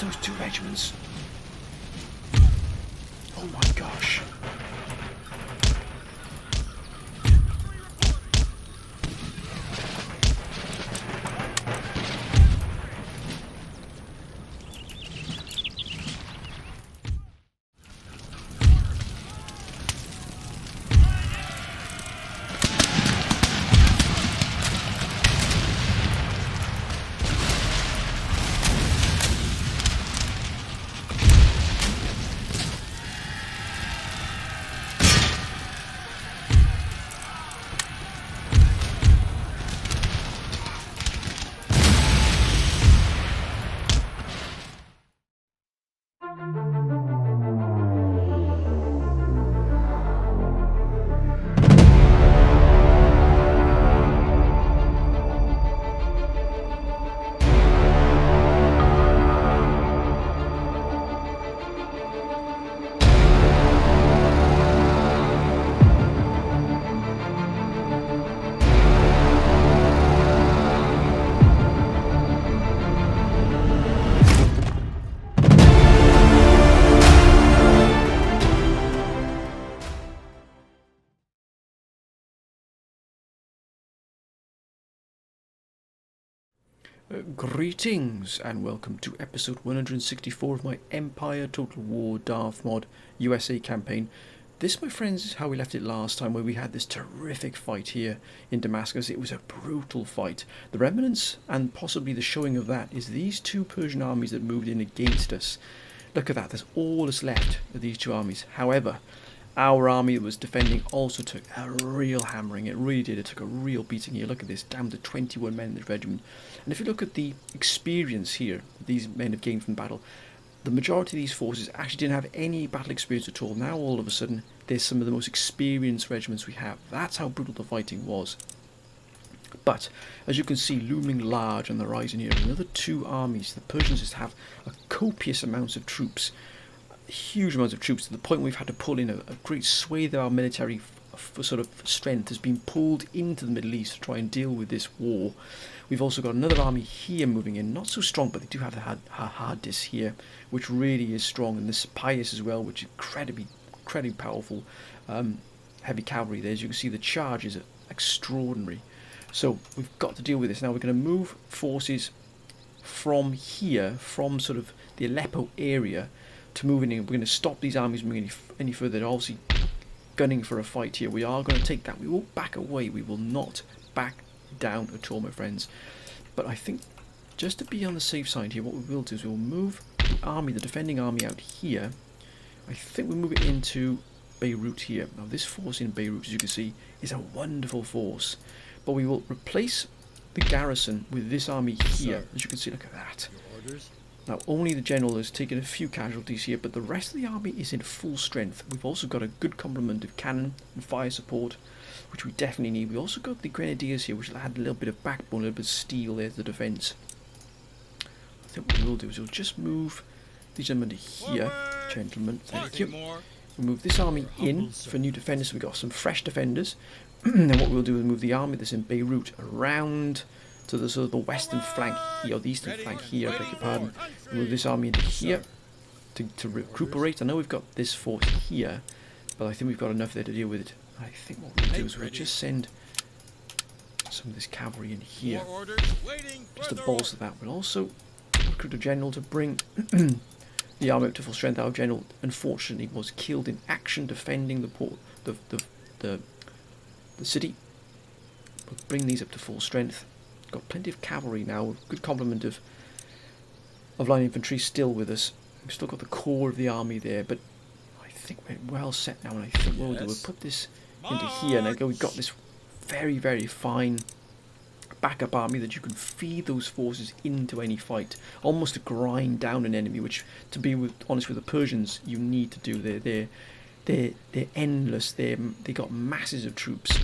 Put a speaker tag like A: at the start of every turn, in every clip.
A: those two regiments. Oh my gosh. Greetings and welcome to episode 164 of my Empire Total War Darth Mod USA campaign. This, my friends, is how we left it last time, where we had this terrific fight here in Damascus. It was a brutal fight. The remnants, and possibly the showing of that, is these two Persian armies that moved in against us. Look at that, that's all that's left of these two armies. However, our army that was defending also took a real hammering. It really did. It took a real beating here. Look at this, down to 21 men in the regiment. And if you look at the experience here that these men have gained from battle, the majority of these forces actually didn't have any battle experience at all. Now all of a sudden, there's some of the most experienced regiments we have. That's how brutal the fighting was. But, as you can see, looming large on the horizon here, another two armies. The Persians just have a copious amounts of troops. Huge amounts of troops, to the point we've had to pull in a great swathe of our military sort of strength has been pulled into the Middle East to try and deal with this war. We've also got another army here moving in, not so strong, but they do have the Hardis here, which really is strong, and this Pius as well, which is incredibly powerful heavy cavalry there. As you can see, the charge is extraordinary. So we've got to deal with this. Now we're going to move forces from here, from sort of the Aleppo area, to moving in. We're going to stop these armies moving any further. They're obviously gunning for a fight here. We are going to take that. We won't back away. We will not back down at all, my friends. But I think, just to be on the safe side here, what we will do is we will move the army, the defending army, out here. I think we'll move it into Beirut here. Now this force in Beirut, as you can see, is a wonderful force. But we will replace the garrison with this army here. Sir, as you can see, look at that.
B: Your orders?
A: Now only the general has taken a few casualties here, but the rest of the army is in full strength. We've also got a good complement of cannon and fire support, which we definitely need. We also got the grenadiers here, which will add a little bit of backbone, a little bit of steel there to the defence. I think what we'll do is we'll just move these gentlemen to here. Gentlemen, thank you. We'll move this army in for new defenders. So we've got some fresh defenders. And what we'll do is move the army that's in Beirut around to the sort of the western flank here, or the eastern flank here, I beg your pardon. Move this army into here to recuperate. I know we've got this force here, but I think we've got enough there to deal with it. I think what we'll do is we'll just send some of this cavalry in here, just to bolster that. We'll also recruit a general to bring the army up to full strength. Our general, unfortunately, was killed in action defending the port, the city. We'll bring these up to full strength. Got plenty of cavalry now, good complement of line infantry still with us. We've still got the core of the army there, but I think we're well set now, and I think what we'll do, we'll put this into here, and we've got this very, very fine backup army that you can feed those forces into any fight, almost to grind down an enemy, which, to be honest with the Persians, you need to do. They're endless. They got masses of troops.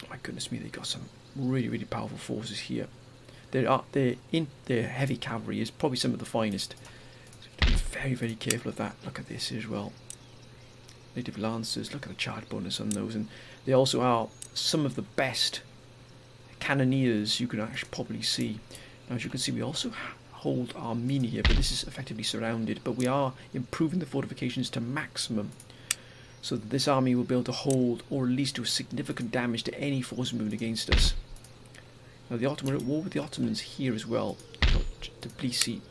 A: Oh my goodness me, they got some really powerful forces here. Their heavy cavalry is probably some of the finest. So you have to be very careful of that. Look at this as well. Native lancers, look at the charge bonus on those, and they also are some of the best cannoneers you can actually probably see. Now, as you can see, we also hold Armenia, but this is effectively surrounded. But we are improving the fortifications to maximum, so that this army will be able to hold, or at least do significant damage to any force moving against us. Now the Ottomans are at war with the Ottomans here as well. The Tbilisi.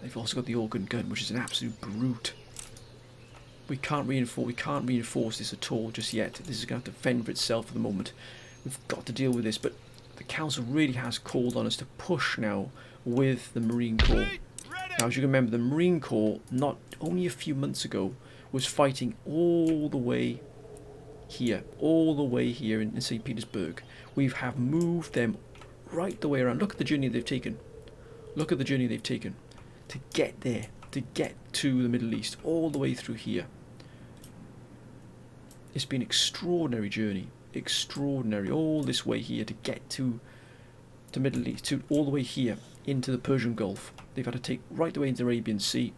A: They've also got the organ gun, which is an absolute brute. We can't reinforce this at all just yet. This is going to have to fend for itself for the moment. We've got to deal with this, but the Council really has called on us to push now with the Marine Corps. Now, as you can remember, the Marine Corps, not only a few months ago, was fighting all the way here in St. Petersburg. We have moved them right the way around. Look at the journey they've taken. Look at the journey they've taken to get there, to get to the Middle East, all the way through here. It's been an extraordinary journey, extraordinary, all this way here to get to the Middle East, to all the way here into the Persian Gulf. They've had to take right the way into the Arabian Sea.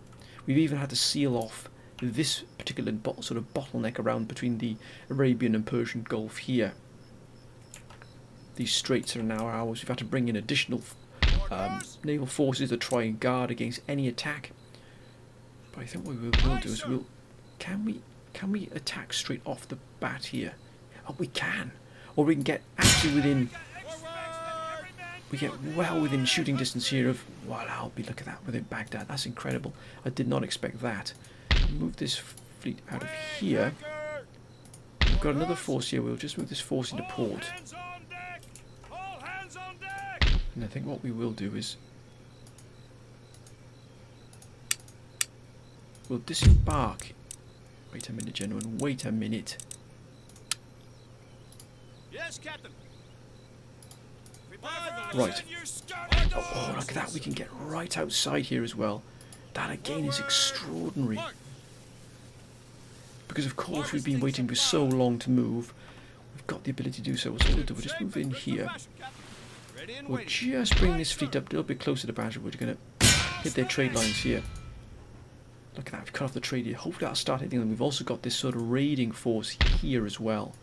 A: We've even had to seal off this particular sort of bottleneck around between the Arabian and Persian Gulf here. These straits are now ours. We've had to bring in additional naval forces to try and guard against any attack. But I think what we will do is can we attack straight off the bat here? Oh, we can. Or we can get actually within. We get well within shooting distance here of. Wow, look at that within Baghdad. That's incredible. I did not expect that. Move this fleet out of here. We've got another force here. We'll just move this force into port. And I think what we will do is we'll disembark. Wait a minute, gentlemen. Wait a minute.
B: Yes, Captain.
A: Right. Oh, look at that. We can get right outside here as well. That again is extraordinary. Because of course we've been waiting for so long to move. We've got the ability to do so. So we'll just move in here. We'll just bring this fleet up a little bit closer to Basra. We're going to hit their trade lines here. Look at that. We've cut off the trade here. Hopefully that'll start hitting them. We've also got this sort of raiding force here as well.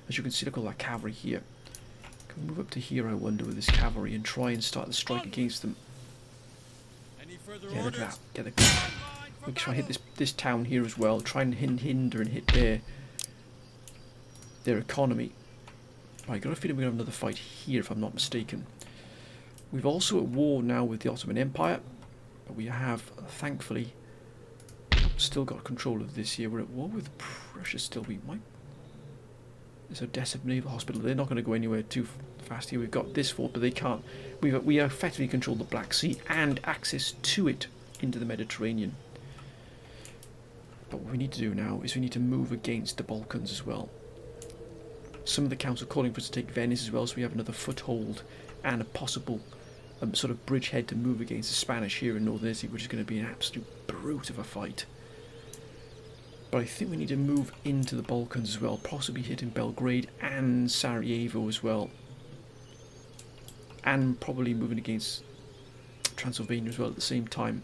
A: As you can see, look at all that cavalry here. Can we move up to here, I wonder, with this cavalry and try and start the strike against them? Yeah, look at that. Get the. We'll try and hit this town here as well. Try and hinder and hit their economy. Right, got a feeling we're going to have another fight here, if I'm not mistaken. We've also at war now with the Ottoman Empire, but we have, thankfully, still got control of this here. We're at war with Prussia still. We might. There's Odessa Naval Hospital. They're not going to go anywhere too fast here. We've got this fort, but they can't. We effectively control the Black Sea and access to it into the Mediterranean. But what we need to do now is we need to move against the Balkans as well. Some of the council calling for us to take Venice as well, so we have another foothold and a possible sort of bridgehead to move against the Spanish here in northern Italy, which is going to be an absolute brute of a fight. But I think we need to move into the Balkans as well, possibly hitting Belgrade and Sarajevo as well. And probably moving against Transylvania as well at the same time.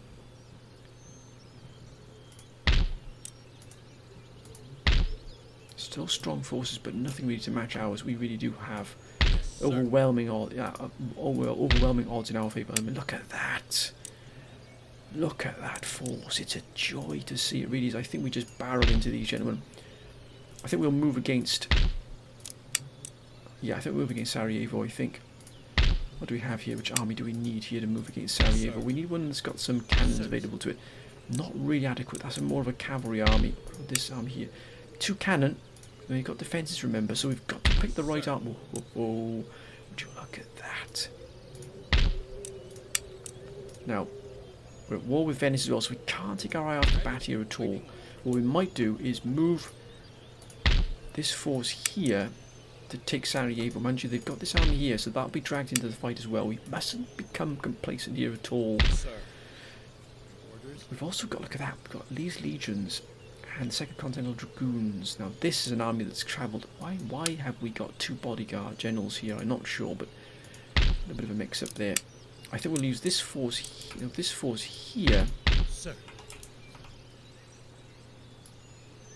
A: Still strong forces, but nothing really to match ours. We really do have overwhelming odds in our favour. I mean, look at that. Look at that force. It's a joy to see. It really is. I think we just barreled into these gentlemen. I think we'll move against. Yeah, I think we'll move against Sarajevo. I think. What do we have here? Which army do we need here to move against Sarajevo? We need one that's got some cannons available to it. Not really adequate. That's more of a cavalry army. This army here. 2 cannon. Then you've got defences, remember, so we've got to pick the right arm. Would you look at that? Now, we're at war with Venice as well, so we can't take our eye off the bat here at all. What we might do is move this force here to take Sarajevo. Mind you, they've got this army here, so that'll be dragged into the fight as well. We mustn't become complacent here at all. We've also got, look at that, we've got these legions and the 2nd Continental Dragoons. Now this is an army that's travelled. Why have we got 2 bodyguard generals here? I'm not sure, but a little bit of a mix up there. I think we'll use this force here.
B: Sir.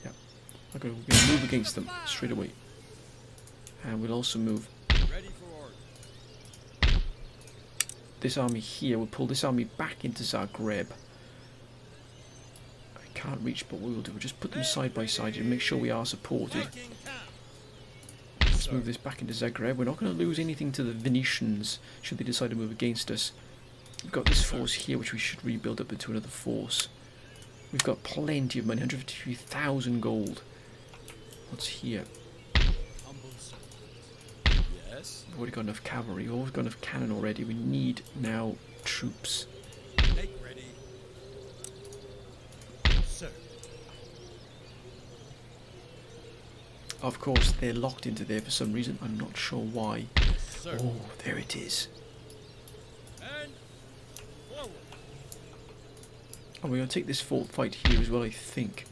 A: Yeah. Okay, we're going to move against them straight away. And we'll also move this army here. We'll pull this army back into Zagreb. I can't reach, but what we'll do, we'll just put them side by side and make sure we are supported. Let's move this back into Zagreb. We're not going to lose anything to the Venetians should they decide to move against us. We've got this force here which we should rebuild up into another force. We've got plenty of money, 153,000 gold. What's here? We've already got enough cavalry, we've always got enough cannon already. We need now troops.
B: Make ready. Sir.
A: Of course, they're locked into there for some reason. I'm not sure why.
B: Yes, sir.
A: Oh, there it is.
B: And forward.
A: And we're going to take this fight here as well, I think.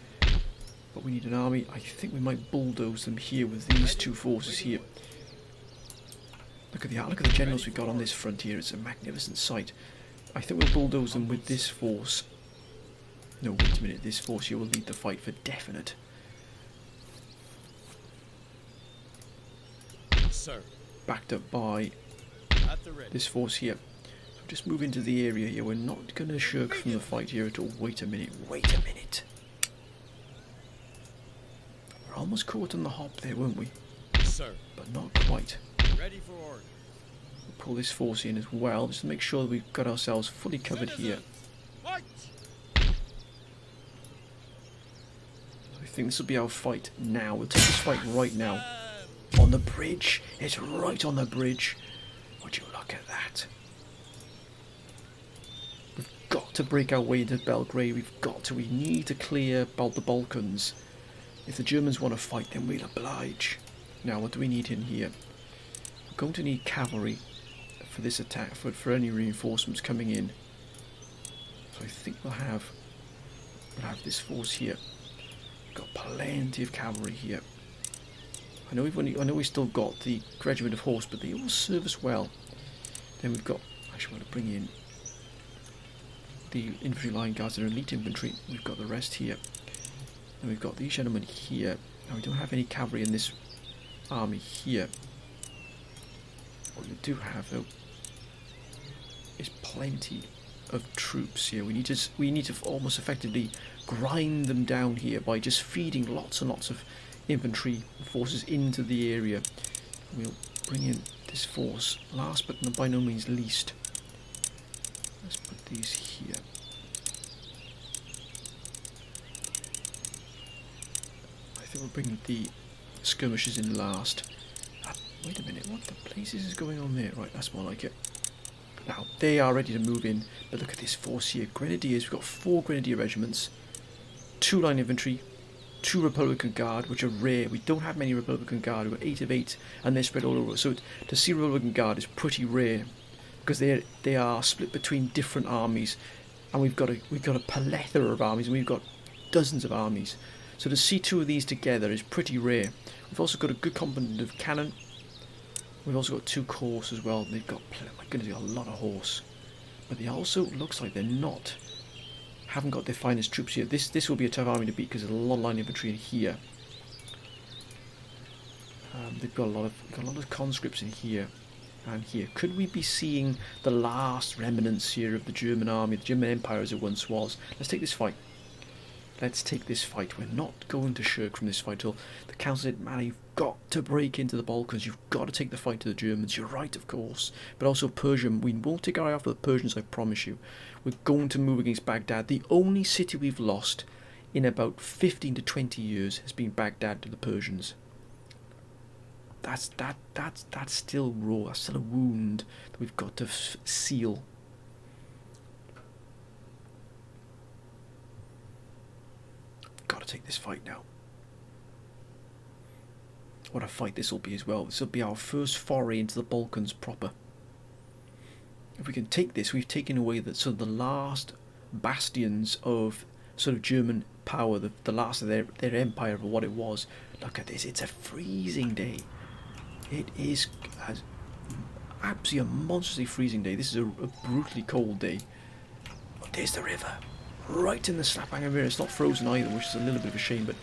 A: But we need an army. I think we might bulldoze them here with these two forces here. Look at the generals we've got on this front here. It's a magnificent sight. I think we'll bulldoze them with this force. No, wait a minute. This force here will lead the fight for definite.
B: Sir.
A: Backed up by
B: At the ready.
A: this force here. So just move into the area here. We're not going to shirk from the fight here at all. Wait a minute. Wait a minute. We're almost caught on the hop there, weren't we?
B: Sir.
A: But not quite.
B: Ready for order.
A: We'll pull this force in as well, just to make sure that we've got ourselves fully covered here.
B: Fight.
A: I think this will be our fight now. We'll take this fight right now. On the bridge. It's right on the bridge. Would you look at that? We've got to break our way into Belgrade. We've got to. We need to clear the Balkans. If the Germans want to fight, then we'll oblige. Now, what do we need in here? We're going to need cavalry for this attack, for any reinforcements coming in. So I think we'll have this force here. We've got plenty of cavalry here. I know we've still got the regiment of horse, but they all serve us well. Then we've got, actually want to bring in the infantry line guards and elite infantry. We've got the rest here. And we've got these gentlemen here. Now we don't have any cavalry in this army here. What we do have though is plenty of troops here. We need to almost effectively grind them down here by just feeding lots and lots of infantry forces into the area. We'll bring in this force last but by no means least. Let's put these here. I think we'll bring the skirmishers in last. Wait a minute, what the blazes is going on there? Right, that's more like it. Now, they are ready to move in, but look at this force here. Grenadiers, we've got 4 grenadier regiments, 2 line infantry, 2 Republican Guard, which are rare. We don't have many Republican Guard. We've got 8 of 8, and they're spread all over. So to see Republican Guard is pretty rare, because they are split between different armies, and we've got a plethora of armies, and we've got dozens of armies. So to see 2 of these together is pretty rare. We've also got a good complement of cannon. We've also got 2 horse as well. They've got, my goodness, they've got a lot of horse. But they also, looks like haven't got their finest troops here. This will be a tough army to beat because there's a lot of line infantry in here. They've got a lot of conscripts in here and here. Could we be seeing the last remnants here of the German army, the German Empire as it once was? Let's take this fight. Let's take this fight. We're not going to shirk from this fight till the council said, man, you've got to break into the Balkans. You've got to take the fight to the Germans. You're right, of course. But also Persia. We won't take our eye off the Persians, I promise you. We're going to move against Baghdad. The only city we've lost in about 15 to 20 years has been Baghdad to the Persians. That's still raw. That's still a wound that we've got to seal. Got to take this fight now. What a fight this will be as well. This will be our first foray into the Balkans proper. If we can take this, we've taken away the last bastions of sort of German power, the last of their empire of what it was. Look at this, it's a freezing day. It is absolutely a monstrously freezing day. This is a brutally cold day. But there's the river. Right in the slap bang of river. It's not frozen either, which is a little bit of a shame, but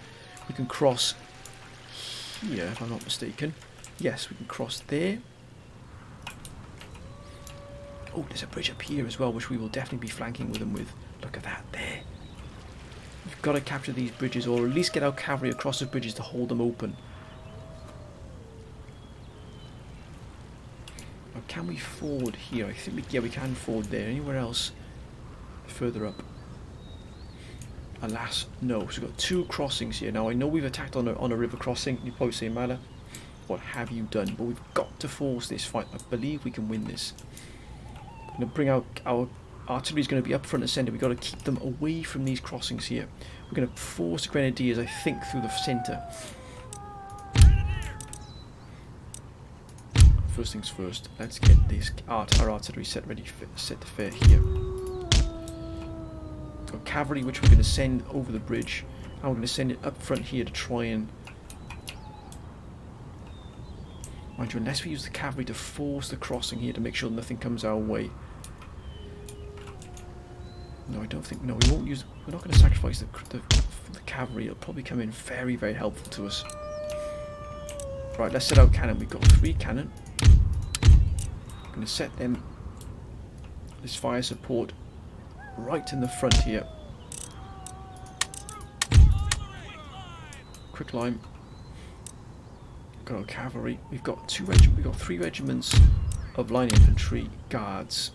A: we can cross here, if I'm not mistaken. Yes, we can cross there. Oh, there's a bridge up here as well, which we will definitely be flanking with them with. Look at that there. We've got to capture these bridges, or at least get our cavalry across the bridges to hold them open. Now, can we forward here? I think we can forward there. Anywhere else further up? Alas, no. So we've got two crossings here. Now, I know we've attacked on a river crossing. You probably say, Mala, what have you done? But we've got to force this fight. I believe we can win this. We're going to bring out our artillery is going to be up front and centre. We've got to keep them away from these crossings here. We're going to force the grenadiers, I think, through the centre. First things first, let's get this our artillery set to fare here. Got cavalry, which we're going to send over the bridge, and we're going to send it up front here to try and, mind you, unless we use the cavalry to force the crossing here to make sure nothing comes our way. No, I don't think. No, we won't use. We're not going to sacrifice the cavalry. It'll probably come in very, very helpful to us. Right, let's set out cannon. We've got 3 cannon. I'm going to set them this fire support right in the front here. Quick line. Got our cavalry. We've got 3 regiments of line infantry guards,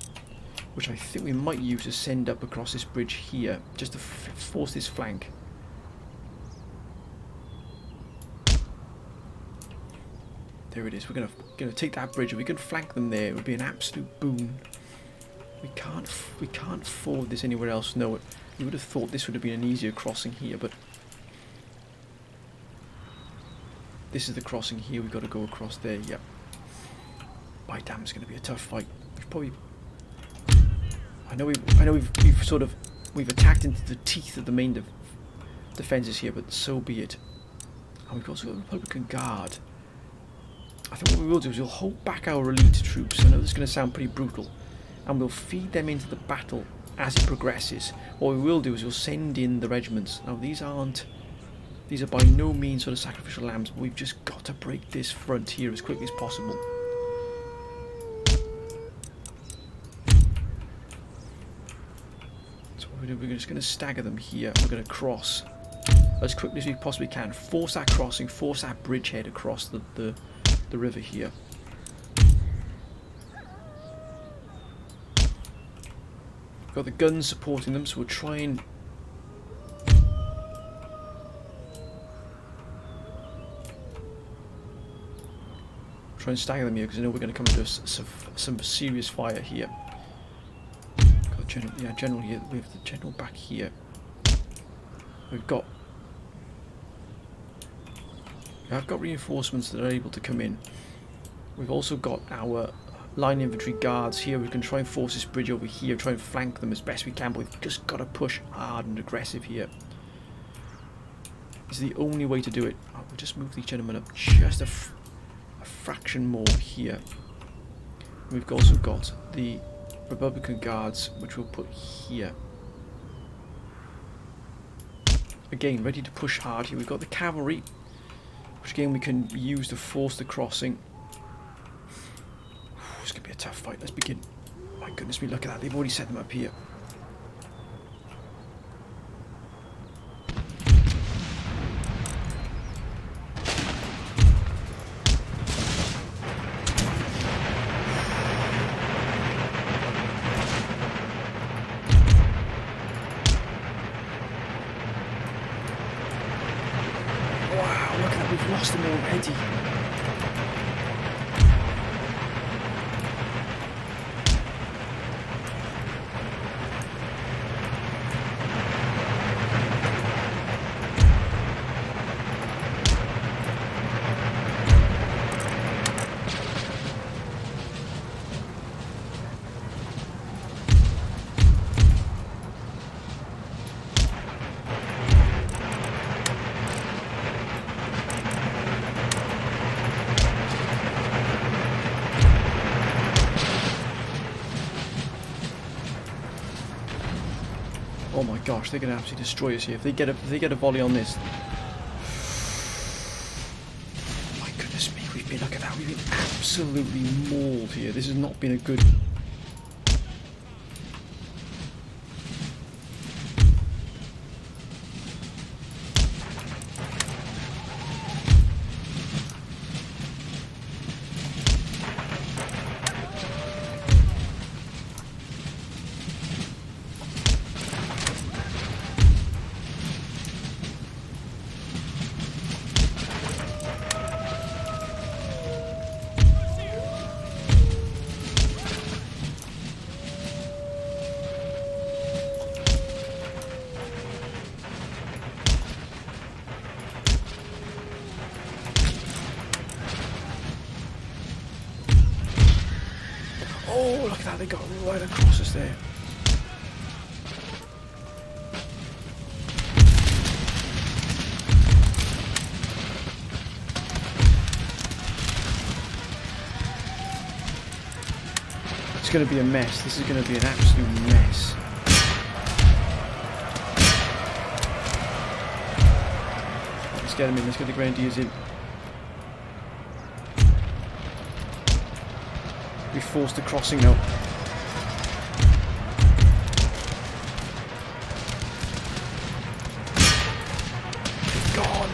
A: which I think we might use to send up across this bridge here, just to force this flank. There it is. We're gonna take that bridge, and we can flank them there. It would be an absolute boon. We can't forward this anywhere else. No, you would have thought this would have been an easier crossing here, but this is the crossing here. We've got to go across there. Yep. By damn, it's going to be a tough fight. We've probably. I know we've attacked into the teeth of the main defences here, but so be it. And we've also got the Republican Guard. I think what we will do is we'll hold back our elite troops. I know this is going to sound pretty brutal, and we'll feed them into the battle as it progresses. What we will do is we'll send in the regiments. Now these are by no means sort of sacrificial lambs, but we've just got to break this front here as quickly as possible. We're just going to stagger them here. We're going to cross as quickly as we possibly can. Force that crossing, force that bridgehead across the river here. We've got the guns supporting them, so we'll try and stagger them here, because I know we're going to come into some serious fire here. General here. We have the general back here. I've got reinforcements that are able to come in. We've also got our line infantry guards here. We can try and force this bridge over here, try and flank them as best we can, but we've just got to push hard and aggressive here. This is the only way to do it. We'll just move these gentlemen up just a fraction more here. We've also got the Republican Guards, which we'll put here. Again, ready to push hard here. We've got the cavalry, which again we can use to force the crossing. It's going to be a tough fight. Let's begin. My goodness me, look at that. They've already set them up here. We've lost them already. Oh my gosh, they're going to absolutely destroy us here. If they get a volley on this. My goodness me, look at that. We've been absolutely mauled here. This has not been a good Oh, look at that, they got right across us there. It's going to be a mess. This is going to be an absolute mess. Let's get him in. Let's get the Grenadiers in. We forced the crossing now. Gone.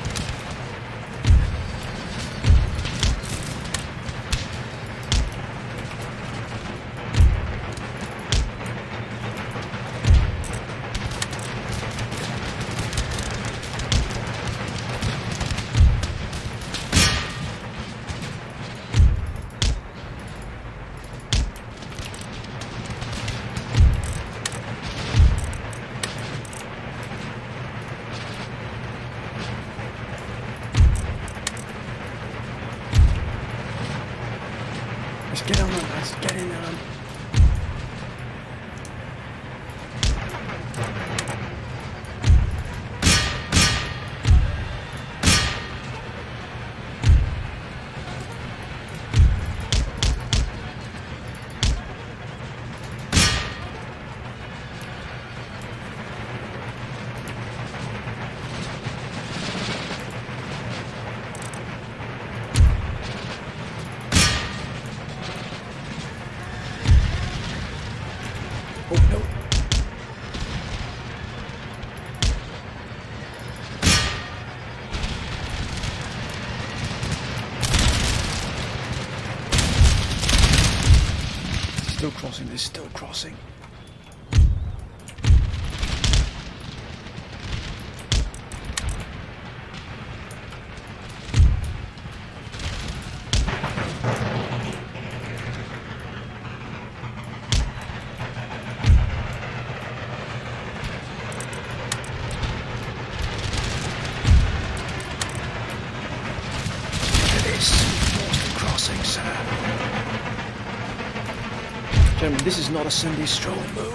A: Let's get on, lads. Get in there. Oh no. Still crossing, they're still crossing. Gentlemen, this is not a Sunday stroll move.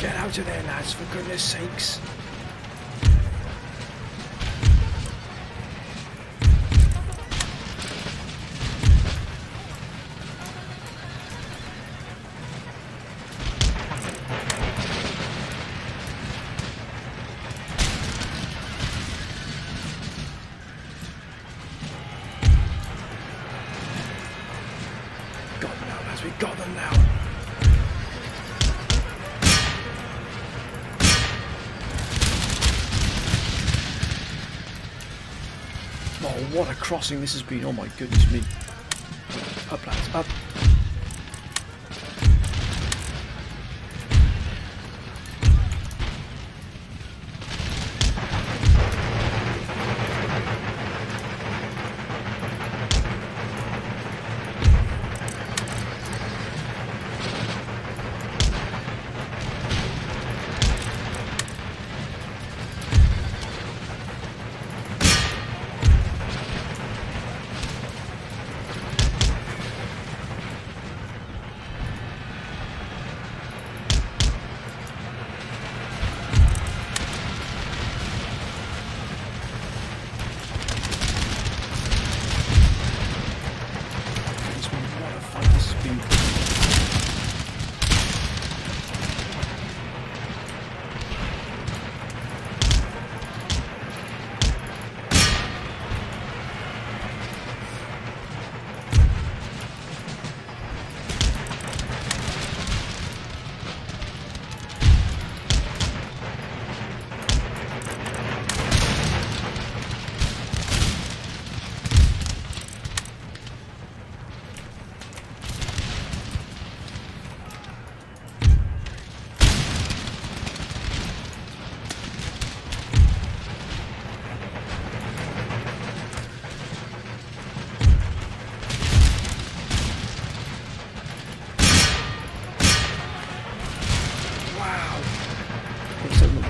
A: Get out of there, lads, for goodness sakes. Got them now, lads, we got them now. Oh, what a crossing this has been. Oh my goodness me. Up, lads, up.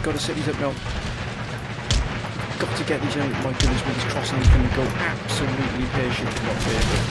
A: got to set these up now. Got to get these out. My goodness, with this crossing is going to go absolutely pear-shaped up here.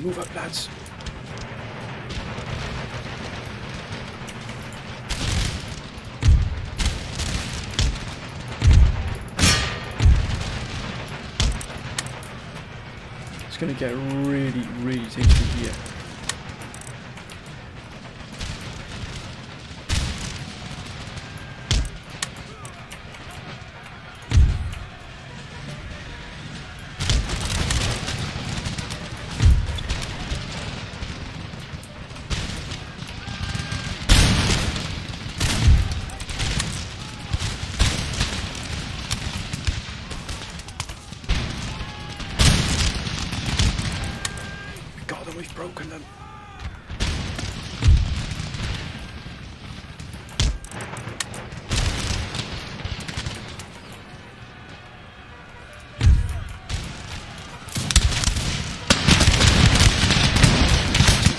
A: Move up, lads. It's going to get really, really tasty here. We've broken them.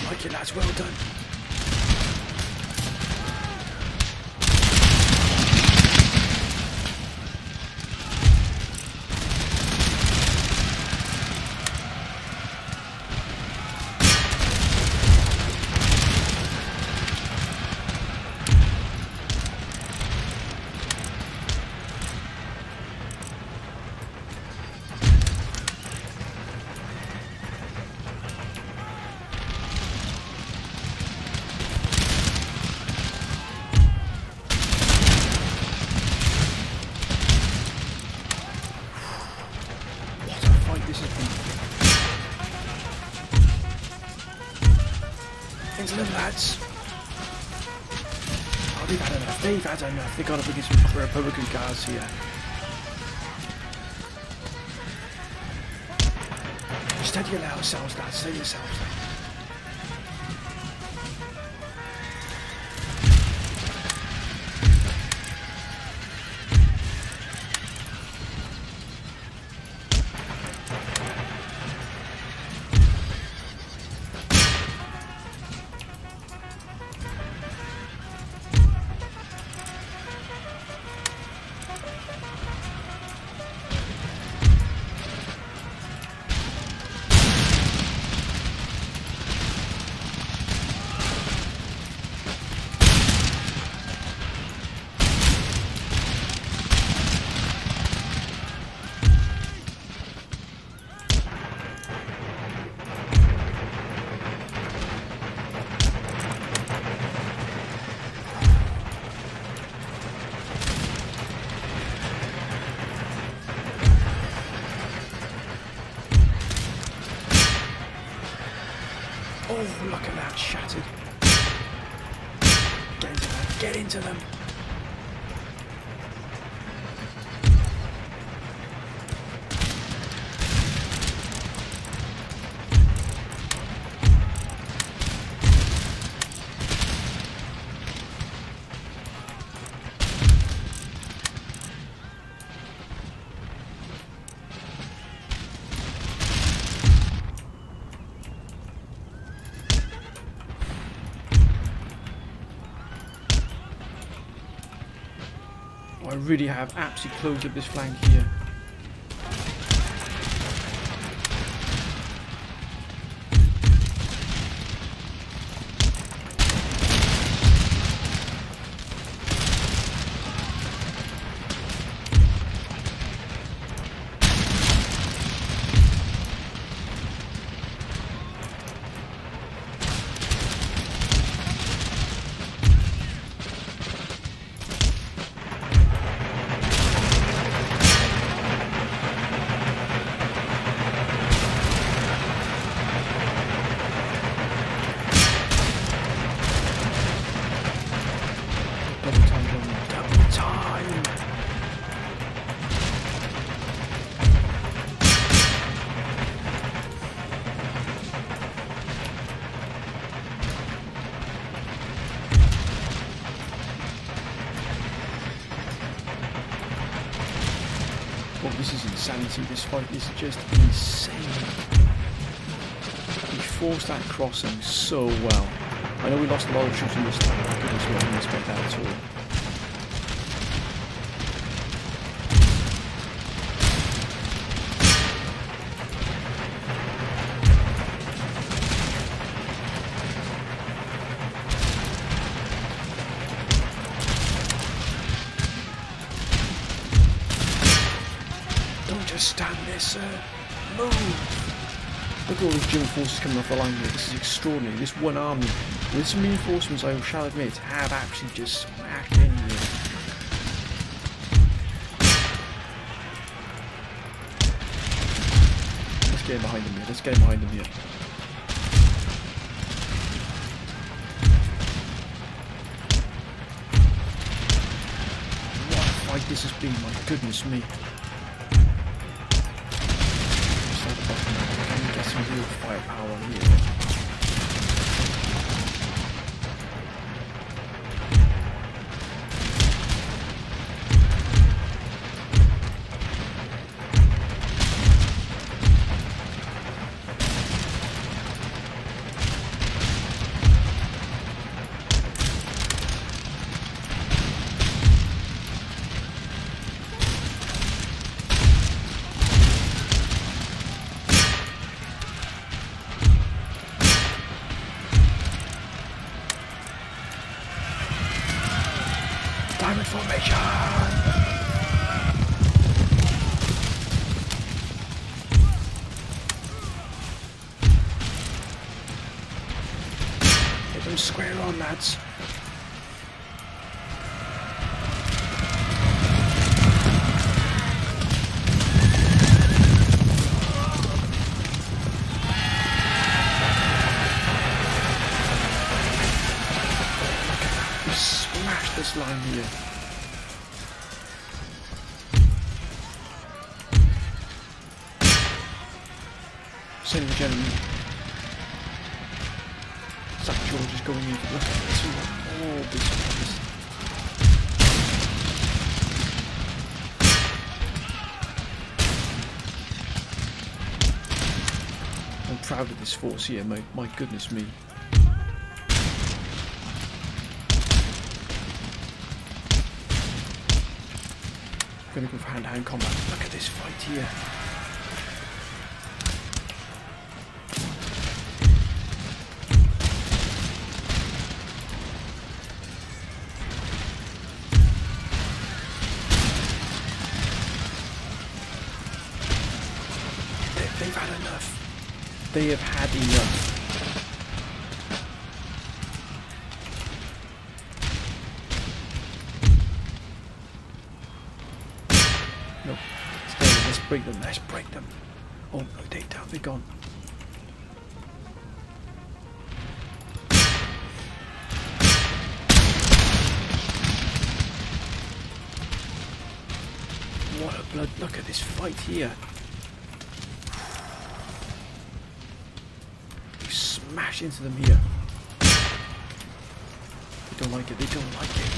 A: Like it, lads, well done. Into them, lads. Oh, they've had enough. They've had enough. They got up against some Republican cars here. Steady yourselves, lads. Steady yourselves. Oh, look at that, shattered. Get into them, get into them. I really have absolutely closed up this flank here. Oh, this is insanity. This fight is just insane. We forced that crossing so well. I know we lost a lot of troops in this time. My goodness, we didn't expect that at all. Don't just stand there, sir. Move! Look at all these German forces coming off the line here. This is extraordinary. This one army, with some reinforcements, I shall admit, have actually just smacked in here. Let's get in behind them here. Let's get in behind them here. What a fight this has been, my goodness me. Get some real firepower here. Diamond formation! Hit them square on, lads. We smashed this line here. Sending the gentleman. Zach George is going in. Look at this. Oh, this. I'm proud of this force here, mate. My goodness me. I'm gonna go for hand-to-hand combat. Look at this fight here. They've had enough. They have had enough. No, let's break them. Let's break them. Oh no, they're gone. What a blood! Look at this fight here. Smash into them here. They don't like it. They don't like it.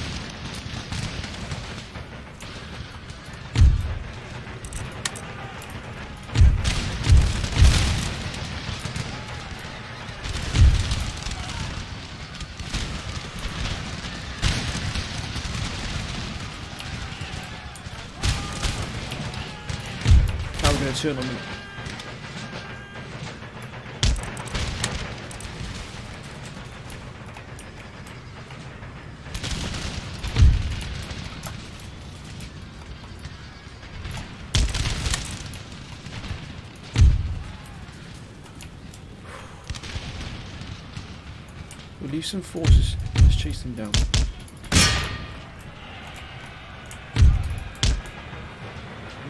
A: Now we're going to turn on them. We'll leave some forces. Let's chase them down.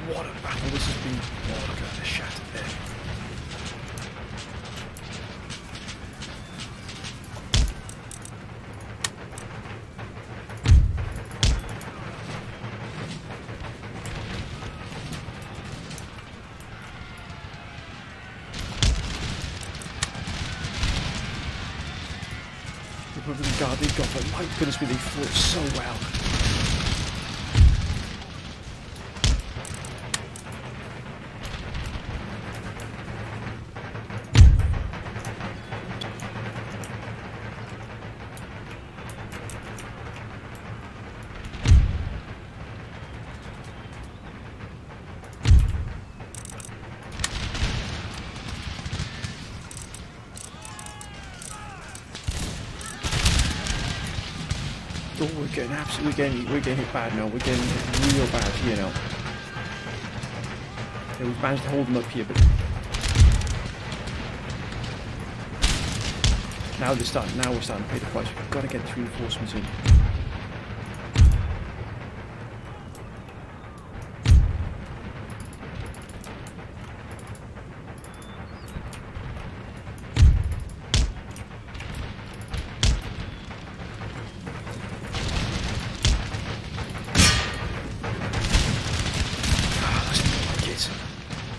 A: What a battle this has been. Oh, look at the shattered there. Republican Guard they got, but my goodness me, they fought so well. Oh, we're getting absolutely we're getting hit bad now. We're getting hit real bad here now. Yeah, we've managed to hold them up here, but now we're starting to pay the price. We've got to get the reinforcements in.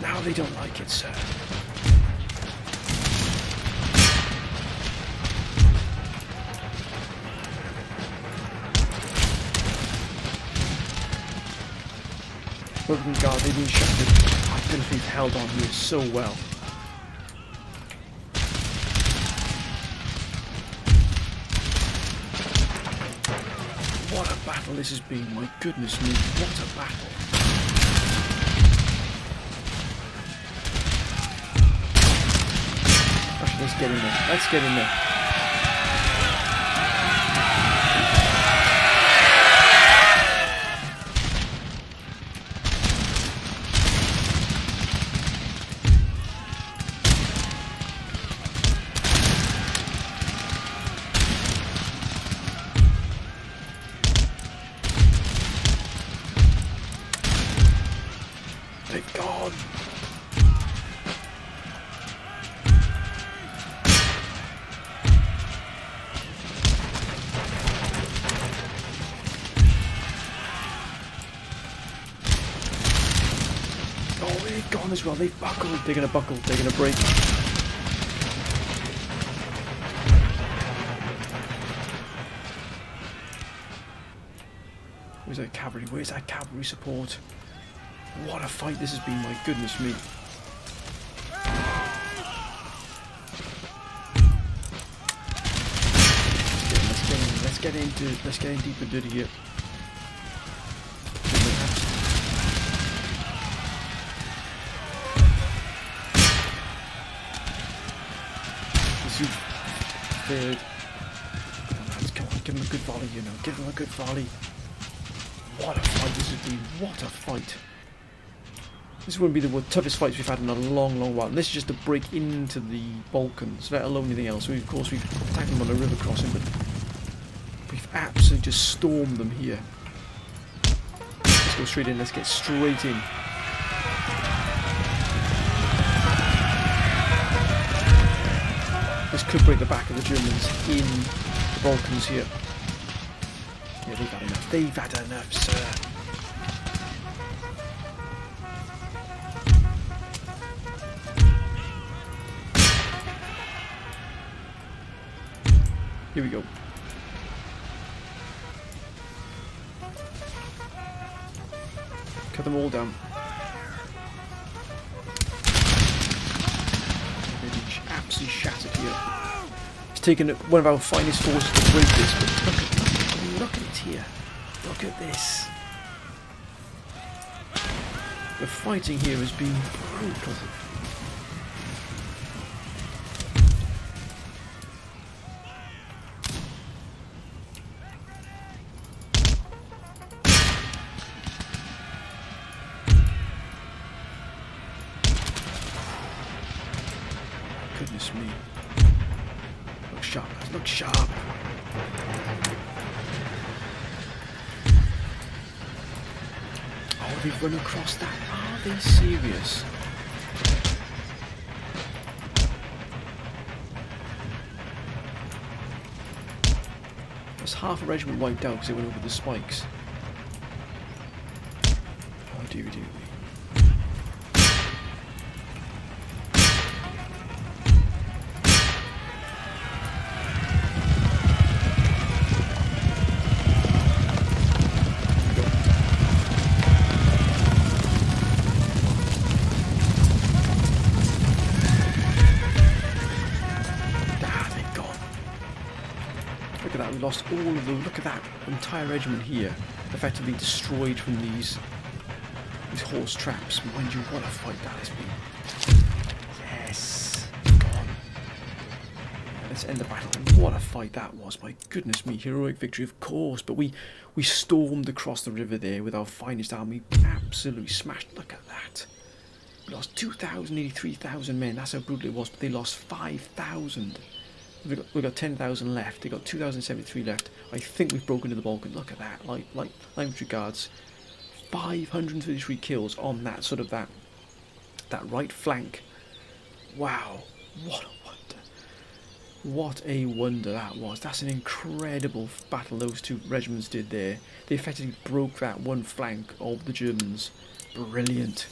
A: Now they don't like it, sir. Broken guard, they've been shattered. My goodness, we've held on here so well. What a battle this has been, my goodness me, what a battle. Let's get in there. Let's get in there. They've gone. They've gone as well. They've buckled. They're going to buckle. They're going to break. Where's that cavalry? Where's that cavalry support? What a fight this has been. My goodness me. Let's get in deep and dirty here. Third. Come on, give him a good volley, you know. Give him a good volley. What a fight this has been. What a fight. This wouldn't be the toughest fights we've had in a long, long while. And this is just to break into the Balkans, let alone anything else. Of course, we've attacked them on a river crossing, but we've absolutely just stormed them here. Let's go straight in. Let's get straight in. This could break the back of the Germans in the Balkans here. Yeah, they've had enough. They've had enough, sir. Here we go. Cut them all down. Absolutely shattered here. It's taken one of our finest forces to break this, but look at it here. Look at this. The fighting here has been brutal. Goodness me. Look sharp, guys. Look sharp. Oh, they've run across that. Are they serious? There's half a regiment wiped out because they went over the spikes. Oh, dear, dear. Look at that, we lost all of them. Look at that entire regiment here, effectively destroyed from these horse traps. Mind you, what a fight that has been. Yes, gone. let's end the battle. And what a fight that was, my goodness me. Heroic victory, of course, but we stormed across the river there with our finest army. Absolutely smashed. Look at that. We lost 2,000, nearly 3,000 men. That's how brutal it was, but they lost 5,000. We've got 10,000 left. They got 2,073 left. I think we've broken into the Balkans. Look at that. Like infantry guards. 533 kills on that sort of that right flank. Wow. What a wonder. What a wonder that was. That's an incredible battle those two regiments did there. They effectively broke that one flank of the Germans. Brilliant.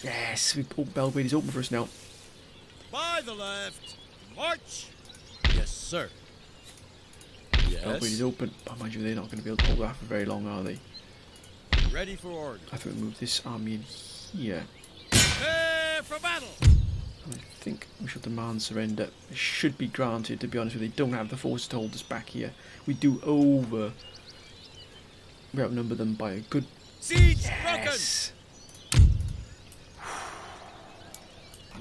A: Yes, Belgrade is open for us now.
B: By the left. March. Yes, sir. Yes.
A: Belgrade is open. Oh, mind you, they're not going to be able to hold that for very long, are they?
B: Ready for order.
A: I think we'll move this army in here.
B: Prepare for battle.
A: And I think we shall demand surrender. It should be granted, to be honest with you. They don't have the forces to hold us back here. We outnumber them by a good...
B: Siege
A: Yes!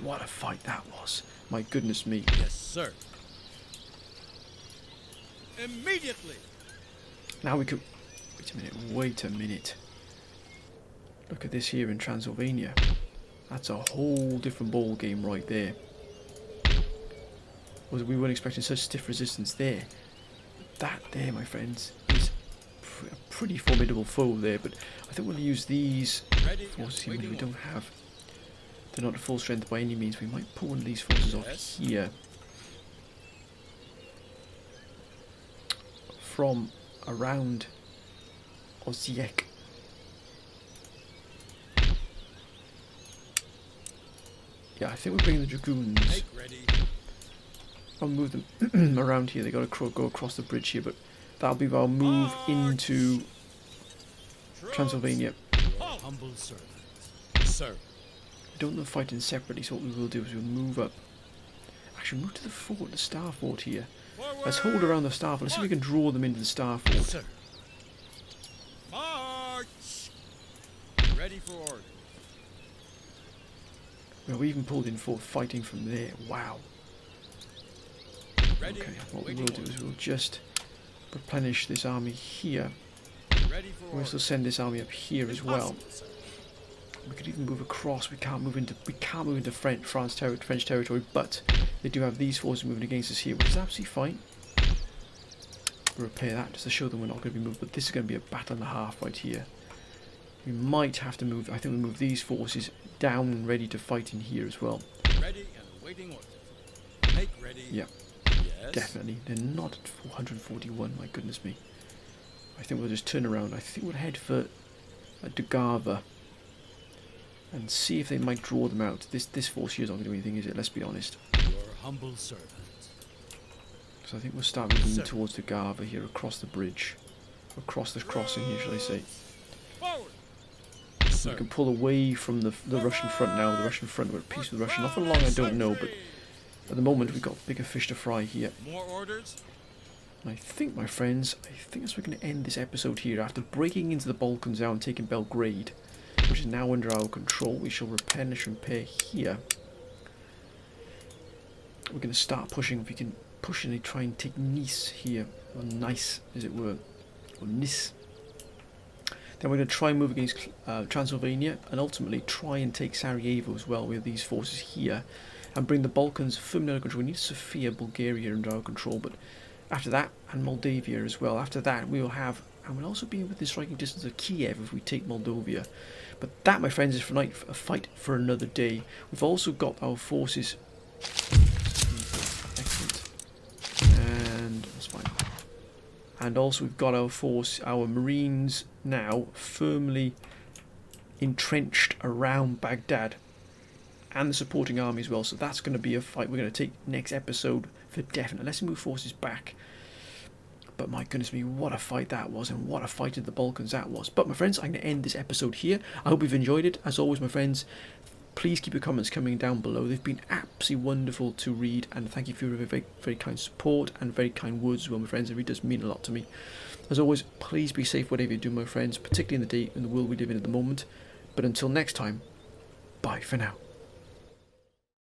A: What a fight that was. My goodness me.
B: broken. Yes, sir. Immediately.
A: Now we could... Wait a minute. Look at this here in Transylvania. That's a whole different ball game right there. We weren't expecting such stiff resistance there. That there, my friends, is a pretty formidable foe there, but I think we'll use these forces here. We don't have... They're not at full strength by any means. We might pull one of these forces off here. From around Osijek. Yeah, I think we're bringing the dragoons.
B: Make ready.
A: I'll move them around here. They got to go across the bridge here, but that'll be our move into Transylvania.
B: Humble servant. Sir.
A: I don't know if fighting separately, so what we will do is we'll move up. Actually, move to the fort, the star fort here.
B: Forward.
A: Let's hold around the star fort. Let's see if we can draw them into the star fort.
B: Sir. March. Ready for order.
A: Well, we even pulled in fort fighting from there. Wow.
B: Ready.
A: Okay, what we will do is we'll just replenish this army here.
B: Ready for
A: We'll
B: order.
A: also send this army up here as well.
B: Impossible, sir.
A: We could even move across. We can't move into French territory, but they do have these forces moving against us here, which is absolutely fine. We'll repair that just to show them we're not going to be moved. But this is going to be a battle and a half right here. We might have to move. I think we move these forces down and ready to fight in here as well.
B: Ready and awaiting orders. Make ready.
A: Yeah,
B: Yes.
A: definitely. They're not at 441. My goodness me. I think we'll just turn around. I think we'll head for Dugava and see if they might draw them out. This force here is not going to do anything, is it? Let's be honest.
B: Your humble servant.
A: So I think we'll start moving towards Dugava here, across the bridge, across the crossing here, shall I say.
B: Forward.
A: We
B: Sir.
A: can pull away from the Russian front now. The Russian front, we're at peace with Russia. Not for long, I don't know, but at the moment we've got bigger fish to fry here.
B: More orders.
A: And I think, my friends, that's we're going to end this episode here. After breaking into the Balkans now and taking Belgrade, which is now under our control, we shall replenish and repair here. We're going to start pushing. If we can push and try and take Nice here, or Nice as it were, or Nice. Then we're going to try and move against Transylvania and ultimately try and take Sarajevo as well with these forces here and bring the Balkans firmly under control. We need Sofia, Bulgaria under our control, but after that, and Moldavia as well, after that we will have, and we'll also be within striking distance of Kiev if we take Moldavia. But that, my friends, is for a fight for another day. We've also got our forces, excellent, and that's fine. And also we've got our Marines now firmly entrenched around Baghdad and the supporting army as well. So that's going to be a fight we're going to take next episode for definite. Let's move forces back. But my goodness me, what a fight that was, and what a fight in the Balkans that was. But my friends, I'm going to end this episode here. I hope you've enjoyed it. As always, my friends, please keep your comments coming down below. They've been absolutely wonderful to read, and thank you for your very, very kind support and very kind words as well, my friends. It really does mean a lot to me. As always, please be safe whatever you do, my friends, particularly in the world we live in at the moment. But until next time, bye for now.